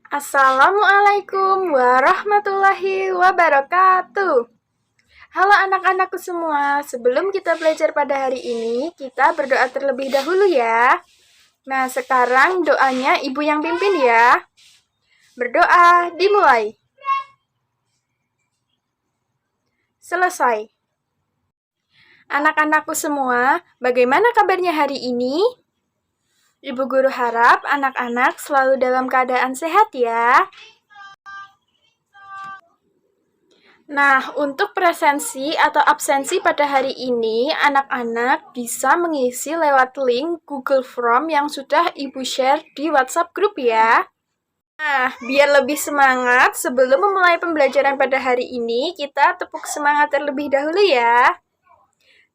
Assalamualaikum warahmatullahi wabarakatuh. Halo anak-anakku semua, sebelum kita belajar pada hari ini, kita berdoa terlebih dahulu ya. Nah, sekarang doanya ibu yang pimpin ya. Berdoa dimulai. Selesai. Anak-anakku semua, bagaimana kabarnya hari ini? Ibu guru harap anak-anak selalu dalam keadaan sehat ya. Nah, untuk presensi atau absensi pada hari ini, anak-anak bisa mengisi lewat link Google Form yang sudah Ibu share di WhatsApp grup ya. Nah, biar lebih semangat, sebelum memulai pembelajaran pada hari ini, kita tepuk semangat terlebih dahulu ya.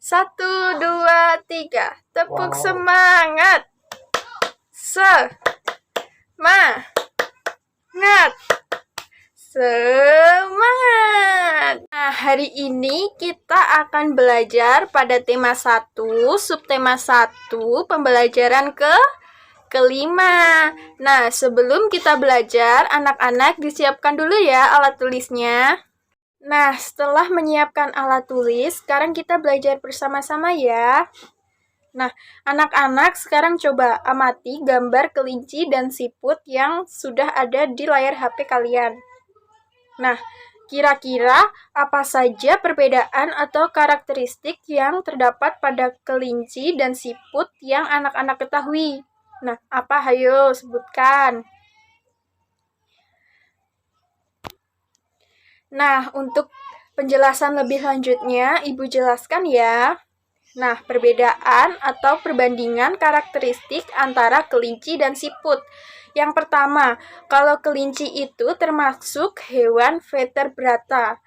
1, 2, 3. Tepuk semangat. Semangat. Nah, hari ini kita akan belajar pada tema 1, subtema 1, pembelajaran kelima. Nah, sebelum kita belajar, anak-anak disiapkan dulu ya alat tulisnya. Nah, setelah menyiapkan alat tulis, sekarang kita belajar bersama-sama ya. Nah, anak-anak sekarang coba amati gambar kelinci dan siput yang sudah ada di layar HP kalian. Nah, kira-kira apa saja perbedaan atau karakteristik yang terdapat pada kelinci dan siput yang anak-anak ketahui? Nah, apa? Hayo sebutkan. Nah, untuk penjelasan lebih lanjutnya, Ibu jelaskan ya. Nah, perbedaan atau perbandingan karakteristik antara kelinci dan siput. Yang pertama, kalau kelinci itu termasuk hewan vertebrata.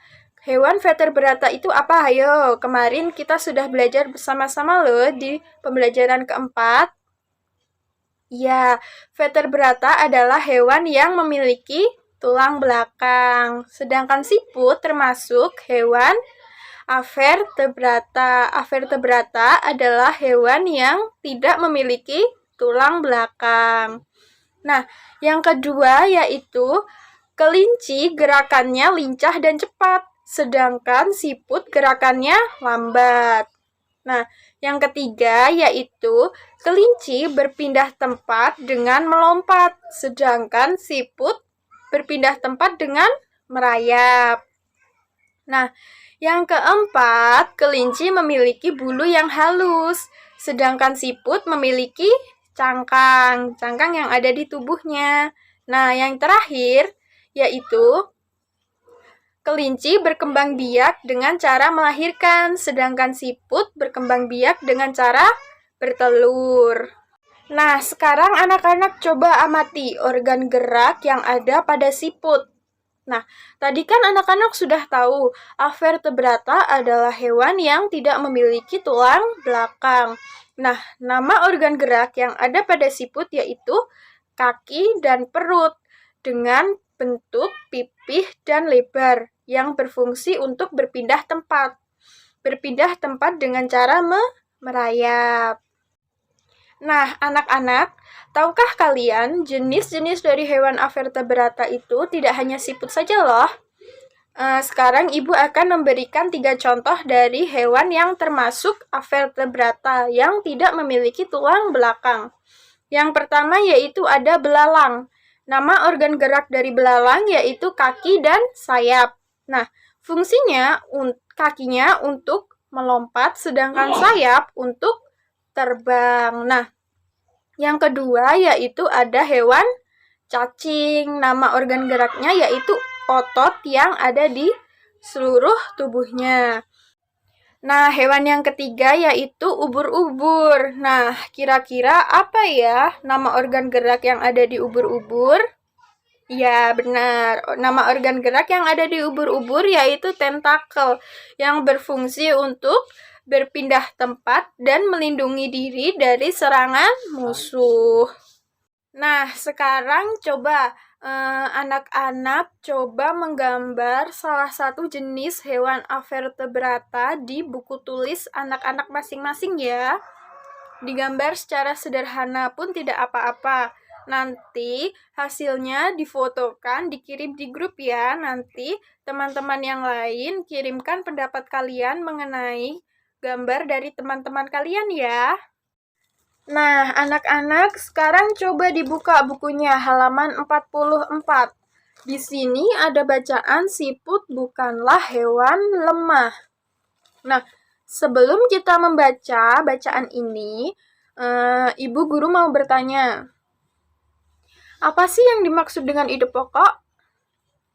Hewan vertebrata itu apa? Ayo, kemarin kita sudah belajar bersama-sama loh di pembelajaran keempat. Ya, vertebrata adalah hewan yang memiliki tulang belakang. Sedangkan siput termasuk hewan avertebrata. Avertebrata adalah hewan yang tidak memiliki tulang belakang. Nah, yang kedua yaitu kelinci gerakannya lincah dan cepat, sedangkan siput gerakannya lambat. Nah, yang ketiga yaitu kelinci berpindah tempat dengan melompat, sedangkan siput berpindah tempat dengan merayap. Nah, yang keempat, kelinci memiliki bulu yang halus, sedangkan siput memiliki cangkang yang ada di tubuhnya. Nah, yang terakhir yaitu kelinci berkembang biak dengan cara melahirkan, sedangkan siput berkembang biak dengan cara bertelur. Nah, sekarang anak-anak coba amati organ gerak yang ada pada siput. Nah, tadi kan anak-anak sudah tahu, avertebrata adalah hewan yang tidak memiliki tulang belakang. Nah, nama organ gerak yang ada pada siput yaitu kaki dan perut dengan bentuk pipih dan lebar yang berfungsi untuk berpindah tempat. Berpindah tempat dengan cara merayap. Nah, anak-anak, tahukah kalian jenis-jenis dari hewan avertebrata itu tidak hanya siput saja loh. Sekarang Ibu akan memberikan 3 contoh dari hewan yang termasuk avertebrata yang tidak memiliki tulang belakang. Yang pertama yaitu ada belalang. Nama organ gerak dari belalang yaitu kaki dan sayap. Nah, fungsinya kakinya untuk melompat, sedangkan sayap untuk terbang. Nah, yang kedua yaitu ada hewan cacing. Nama organ geraknya yaitu otot yang ada di seluruh tubuhnya. Nah, hewan yang ketiga yaitu ubur-ubur. Nah, kira-kira apa ya nama organ gerak yang ada di ubur-ubur? Ya, benar. Nama organ gerak yang ada di ubur-ubur yaitu tentakel yang berfungsi untuk berpindah tempat dan melindungi diri dari serangan musuh. Nah, sekarang coba anak-anak coba menggambar salah satu jenis hewan avertebrata di buku tulis anak-anak masing-masing ya. Digambar secara sederhana pun tidak apa-apa. Nanti hasilnya difotokan, dikirim di grup ya. Nanti teman-teman yang lain kirimkan pendapat kalian mengenai gambar dari teman-teman kalian ya. Nah, anak-anak sekarang coba dibuka bukunya halaman 44. Di sini ada bacaan siput bukanlah hewan lemah. Nah, sebelum kita membaca bacaan ini, Ibu guru mau bertanya, apa sih yang dimaksud dengan ide pokok?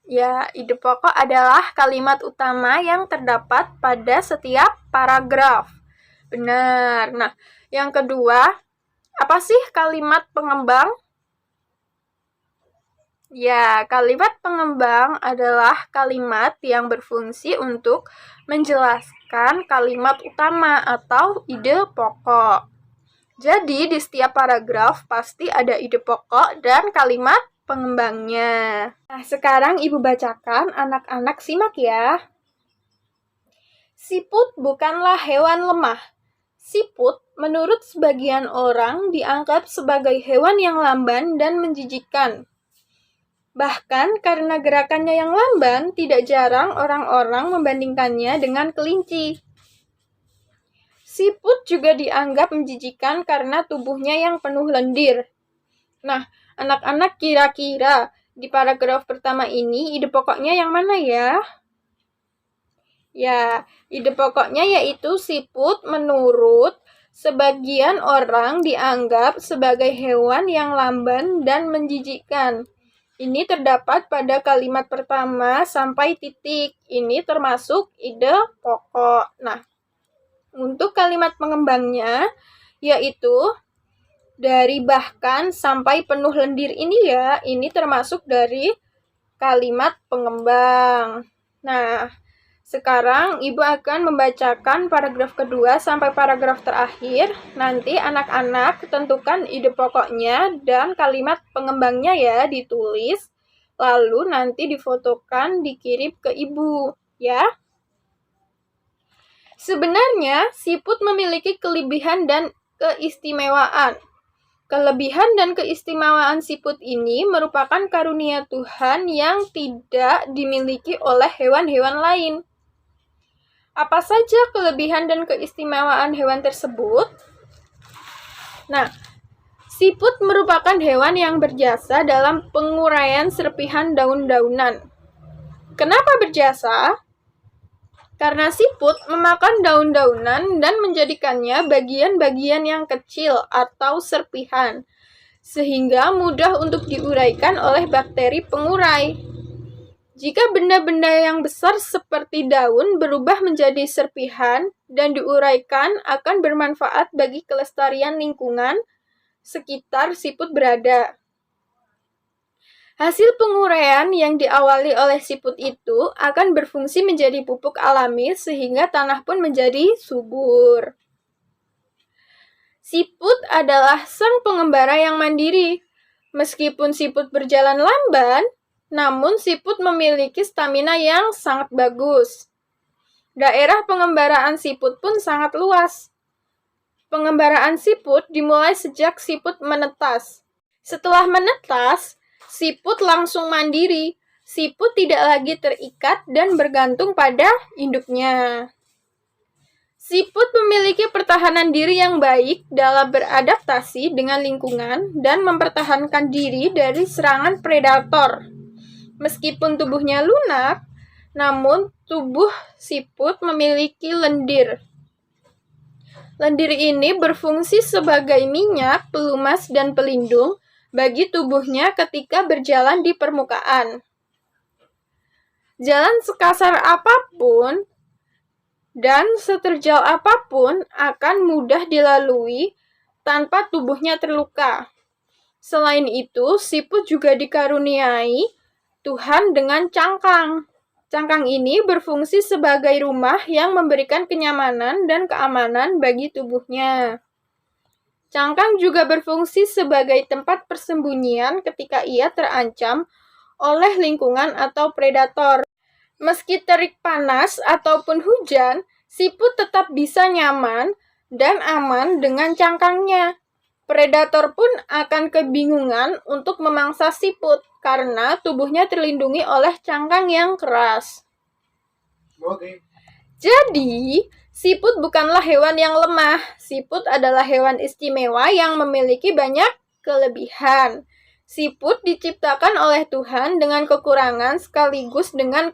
Ya, ide pokok adalah kalimat utama yang terdapat pada setiap paragraf. Benar. Nah, yang kedua, apa sih kalimat pengembang? Ya, kalimat pengembang adalah kalimat yang berfungsi untuk menjelaskan kalimat utama atau ide pokok. Jadi, di setiap paragraf pasti ada ide pokok dan kalimat pengembangnya. Nah, sekarang Ibu bacakan, anak-anak simak ya. Siput bukanlah hewan lemah. Siput, menurut sebagian orang, dianggap sebagai hewan yang lamban dan menjijikkan. Bahkan karena gerakannya yang lamban, tidak jarang orang-orang membandingkannya dengan kelinci. Siput juga dianggap menjijikan karena tubuhnya yang penuh lendir. Nah, anak-anak kira-kira di paragraf pertama ini ide pokoknya yang mana ya? Ya, ide pokoknya yaitu siput menurut sebagian orang dianggap sebagai hewan yang lamban dan menjijikkan. Ini terdapat pada kalimat pertama sampai titik. Ini termasuk ide pokok. Nah, untuk kalimat pengembangnya, yaitu dari bahkan sampai penuh lendir ini ya, ini termasuk dari kalimat pengembang. Nah, sekarang Ibu akan membacakan paragraf kedua sampai paragraf terakhir. Nanti anak-anak tentukan ide pokoknya dan kalimat pengembangnya ya, ditulis. Lalu nanti difotokan, dikirim ke Ibu, ya. Sebenarnya, siput memiliki kelebihan dan keistimewaan. Kelebihan dan keistimewaan siput ini merupakan karunia Tuhan yang tidak dimiliki oleh hewan-hewan lain. Apa saja kelebihan dan keistimewaan hewan tersebut? Nah, siput merupakan hewan yang berjasa dalam penguraian serpihan daun-daunan. Kenapa berjasa? Karena siput memakan daun-daunan dan menjadikannya bagian-bagian yang kecil atau serpihan, sehingga mudah untuk diuraikan oleh bakteri pengurai. Jika benda-benda yang besar seperti daun berubah menjadi serpihan dan diuraikan, akan bermanfaat bagi kelestarian lingkungan sekitar siput berada. Hasil penguraian yang diawali oleh siput itu akan berfungsi menjadi pupuk alami sehingga tanah pun menjadi subur. Siput adalah sang pengembara yang mandiri. Meskipun siput berjalan lamban, namun siput memiliki stamina yang sangat bagus. Daerah pengembaraan siput pun sangat luas. Pengembaraan siput dimulai sejak siput menetas. Setelah menetas, siput langsung mandiri. Siput tidak lagi terikat dan bergantung pada induknya. Siput memiliki pertahanan diri yang baik dalam beradaptasi dengan lingkungan dan mempertahankan diri dari serangan predator. Meskipun tubuhnya lunak, namun tubuh siput memiliki lendir. Lendir ini berfungsi sebagai minyak, pelumas, dan pelindung bagi tubuhnya ketika berjalan di permukaan. Jalan sekasar apapun dan seterjal apapun akan mudah dilalui tanpa tubuhnya terluka. Selain itu, siput juga dikaruniai Tuhan dengan cangkang. Cangkang ini berfungsi sebagai rumah yang memberikan kenyamanan dan keamanan bagi tubuhnya. Cangkang juga berfungsi sebagai tempat persembunyian ketika ia terancam oleh lingkungan atau predator. Meski terik panas ataupun hujan, siput tetap bisa nyaman dan aman dengan cangkangnya. Predator pun akan kebingungan untuk memangsa siput karena tubuhnya terlindungi oleh cangkang yang keras. Jadi, siput bukanlah hewan yang lemah. Siput adalah hewan istimewa yang memiliki banyak kelebihan. Siput diciptakan oleh Tuhan dengan kekurangan sekaligus dengan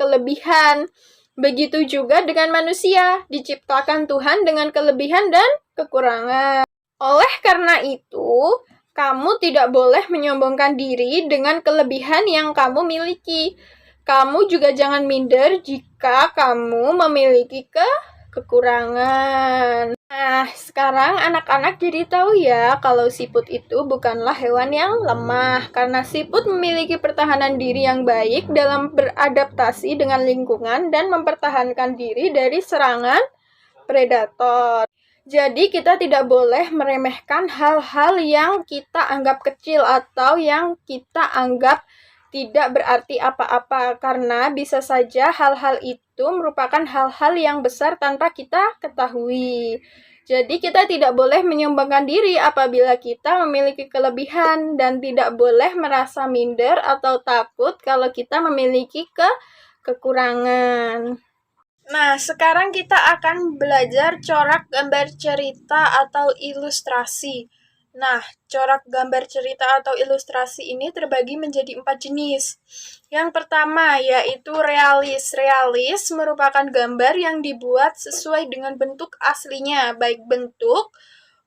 kelebihan. Begitu juga dengan manusia, diciptakan Tuhan dengan kelebihan dan kekurangan. Oleh karena itu, kamu tidak boleh menyombongkan diri dengan kelebihan yang kamu miliki. Kamu juga jangan minder jika kamu memiliki kekurangan. Nah, sekarang anak-anak jadi tahu ya kalau siput itu bukanlah hewan yang lemah karena siput memiliki pertahanan diri yang baik dalam beradaptasi dengan lingkungan dan mempertahankan diri dari serangan predator. Jadi kita tidak boleh meremehkan hal-hal yang kita anggap kecil atau yang kita anggap tidak berarti apa-apa karena bisa saja hal-hal itu merupakan hal-hal yang besar tanpa kita ketahui. Jadi kita tidak boleh menyombongkan diri apabila kita memiliki kelebihan dan tidak boleh merasa minder atau takut kalau kita memiliki kekurangan. Nah, sekarang kita akan belajar corak gambar cerita atau ilustrasi. Nah, corak gambar cerita atau ilustrasi ini terbagi menjadi 4 jenis. Yang pertama yaitu realis. Realis merupakan gambar yang dibuat sesuai dengan bentuk aslinya, baik bentuk,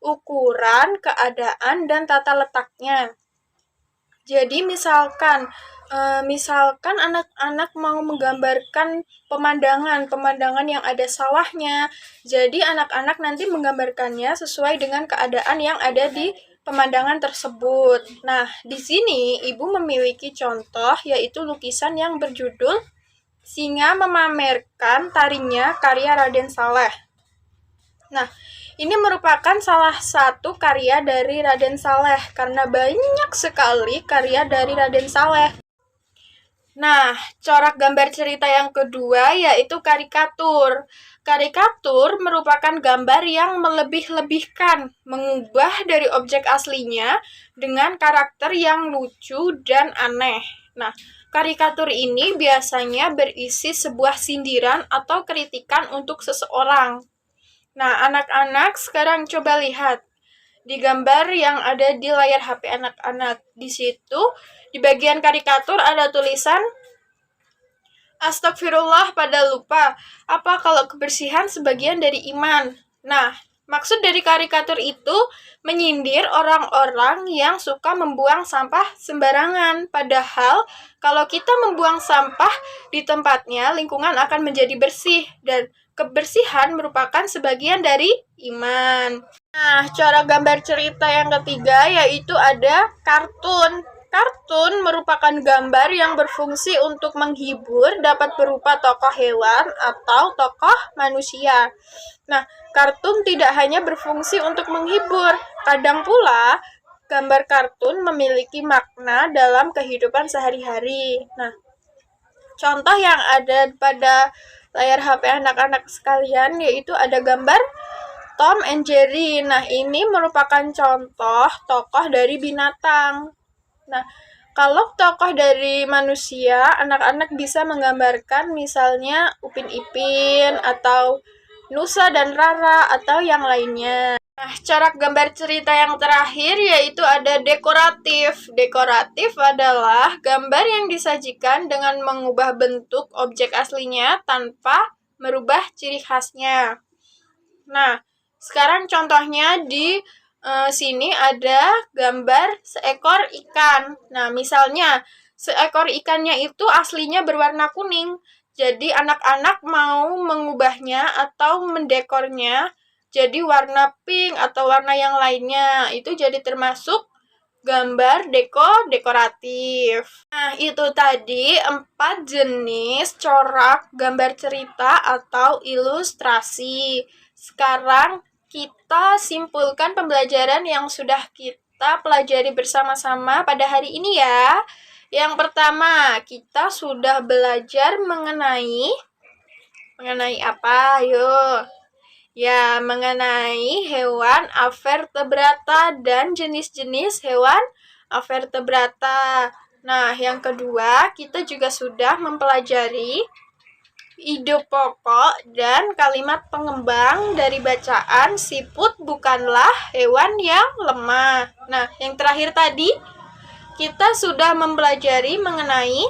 ukuran, keadaan, dan tata letaknya. Jadi misalkan anak-anak mau menggambarkan pemandangan yang ada sawahnya. Jadi anak-anak nanti menggambarkannya sesuai dengan keadaan yang ada di pemandangan tersebut. Nah, di sini Ibu memiliki contoh yaitu lukisan yang berjudul Singa Memamerkan Taringnya karya Raden Saleh. Nah, ini merupakan salah satu karya dari Raden Saleh karena banyak sekali karya dari Raden Saleh. Nah, corak gambar cerita yang kedua yaitu karikatur. Karikatur merupakan gambar yang melebih-lebihkan, mengubah dari objek aslinya dengan karakter yang lucu dan aneh. Nah, karikatur ini biasanya berisi sebuah sindiran atau kritikan untuk seseorang. Nah, anak-anak sekarang coba lihat di gambar yang ada di layar HP anak-anak. Di situ, di bagian karikatur ada tulisan, Astagfirullah pada lupa, apa kalau kebersihan sebagian dari iman. Nah, maksud dari karikatur itu menyindir orang-orang yang suka membuang sampah sembarangan. Padahal, kalau kita membuang sampah di tempatnya, lingkungan akan menjadi bersih dan kebersihan merupakan sebagian dari iman. Nah, cara gambar cerita yang ketiga yaitu ada kartun. Kartun merupakan gambar yang berfungsi untuk menghibur, dapat berupa tokoh hewan atau tokoh manusia. Nah, kartun tidak hanya berfungsi untuk menghibur, kadang pula gambar kartun memiliki makna dalam kehidupan sehari-hari. Nah, contoh yang ada pada layar HP anak-anak sekalian yaitu ada gambar Tom and Jerry. Nah, ini merupakan contoh tokoh dari binatang. Nah, kalau tokoh dari manusia, anak-anak bisa menggambarkan misalnya Upin Ipin atau Nusa dan Rara atau yang lainnya. Nah, corak gambar cerita yang terakhir yaitu ada dekoratif. Dekoratif adalah gambar yang disajikan dengan mengubah bentuk objek aslinya tanpa merubah ciri khasnya. Nah, sekarang contohnya di sini ada gambar seekor ikan. Nah, misalnya seekor ikannya itu aslinya berwarna kuning. Jadi anak-anak mau mengubahnya atau mendekornya jadi warna pink atau warna yang lainnya. Itu jadi termasuk gambar dekoratif. Nah, itu tadi 4 jenis corak gambar cerita atau ilustrasi. Sekarang kita simpulkan pembelajaran yang sudah kita pelajari bersama-sama pada hari ini ya. Yang pertama, kita sudah belajar mengenai apa? Ayo. Ya, mengenai hewan avertebrata dan jenis-jenis hewan avertebrata. Nah, yang kedua, kita juga sudah mempelajari ide pokok dan kalimat pengembang dari bacaan siput bukanlah hewan yang lemah. Nah, yang terakhir tadi, kita sudah mempelajari mengenai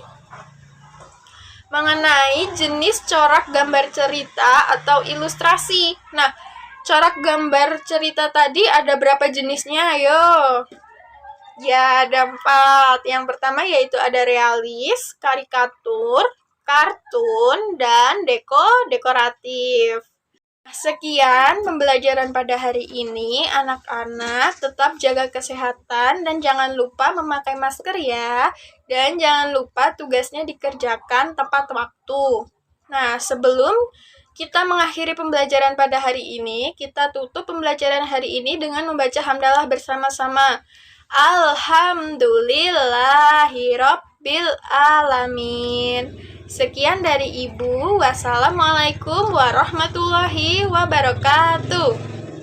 jenis corak gambar cerita atau ilustrasi. Nah, corak gambar cerita tadi ada berapa jenisnya? Ayo. Ya, ada 4. Yang pertama yaitu ada realis, karikatur, kartun, dan dekoratif. Sekian pembelajaran pada hari ini. Anak-anak tetap jaga kesehatan dan jangan lupa memakai masker ya. Dan jangan lupa tugasnya dikerjakan tepat waktu. Nah, sebelum kita mengakhiri pembelajaran pada hari ini, kita tutup pembelajaran hari ini dengan membaca hamdalah bersama-sama. Alhamdulillahirabbil alamin. Sekian dari Ibu. Wassalamualaikum warahmatullahi wabarakatuh.